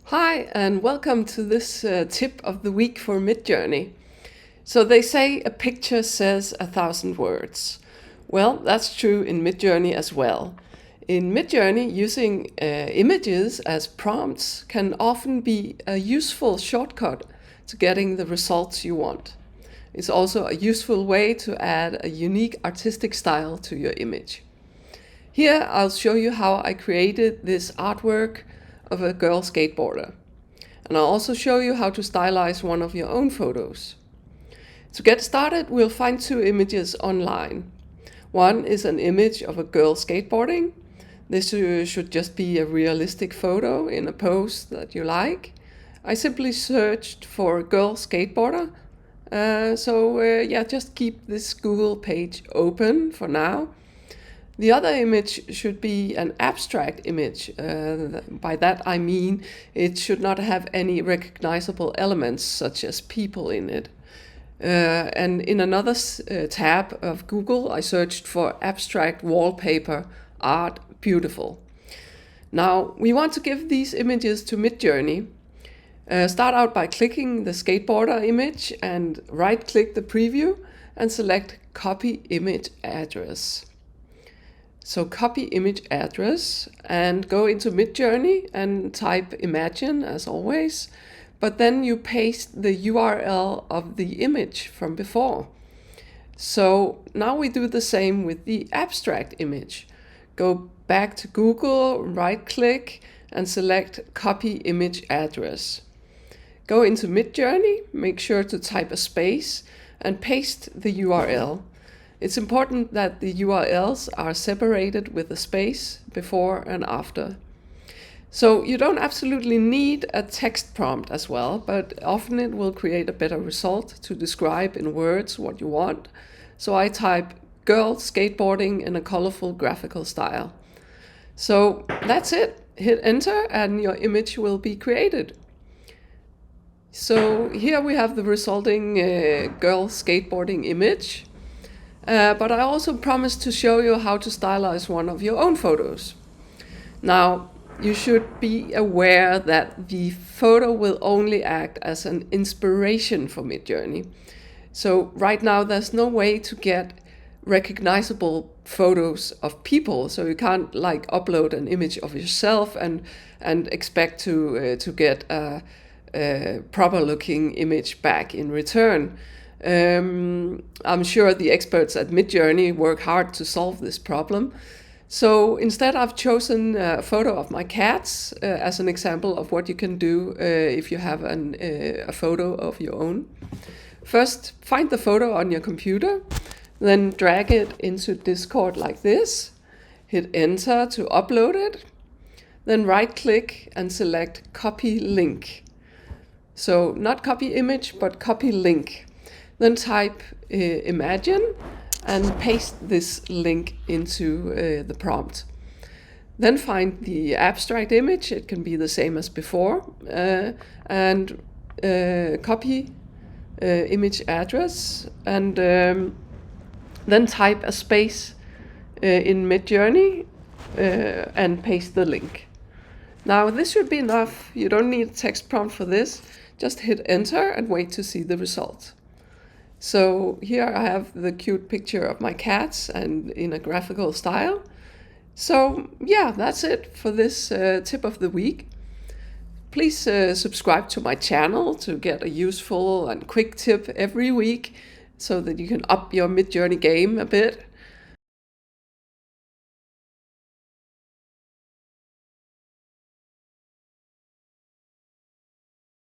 Hi, and welcome to this tip of the week for Midjourney. So they say a picture says 1,000 words. Well, that's true in Midjourney as well. In Midjourney, using images as prompts can often be a useful shortcut to getting the results you want. It's also a useful way to add a unique artistic style to your image. Here I'll show you how I created this artwork of a girl skateboarder. And I'll also show you how to stylize one of your own photos. To get started, we'll find two images online. One is an image of a girl skateboarding. This should just be a realistic photo in a pose that you like. I simply searched for girl skateboarder. Just keep this Google page open for now. The other image should be an abstract image. By that I mean it should not have any recognizable elements such as people in it. And in another tab of Google, I searched for abstract wallpaper art beautiful. Now we want to give these images to Midjourney. Start out by clicking the skateboarder image and right-click the preview and select Copy Image Address. So copy image address and go into Midjourney and type imagine as always, but then you paste the URL of the image from before. So now we do the same with the abstract image. Go back to Google, right click and select copy image address. Go into Midjourney, make sure to type a space and paste the URL. It's important that the URLs are separated with a space before and after. So you don't absolutely need a text prompt as well, but often it will create a better result to describe in words what you want. So I type girl skateboarding in a colorful graphical style. So that's it. Hit enter and your image will be created. So here we have the resulting girl skateboarding image. But I also promised to show you how to stylize one of your own photos. Now, you should be aware that the photo will only act as an inspiration for Midjourney. So right now there's no way to get recognizable photos of people, so you can't upload an image of yourself and expect to get a proper looking image back in return. I'm sure the experts at Midjourney work hard to solve this problem. So instead I've chosen a photo of my cats as an example of what you can do if you have a photo of your own. First, find the photo on your computer, then drag it into Discord like this, hit enter to upload it, then right click and select copy link. So not copy image, but copy link. Then type imagine and paste this link into the prompt. Then find the abstract image, it can be the same as before, and copy image address and then type a space in Midjourney and paste the link. Now this should be enough, you don't need a text prompt for this, just hit enter and wait to see the result. So here I have the cute picture of my cats and in a graphical style. So yeah, that's it for this tip of the week. Please subscribe to my channel to get a useful and quick tip every week so that you can up your Midjourney game a bit.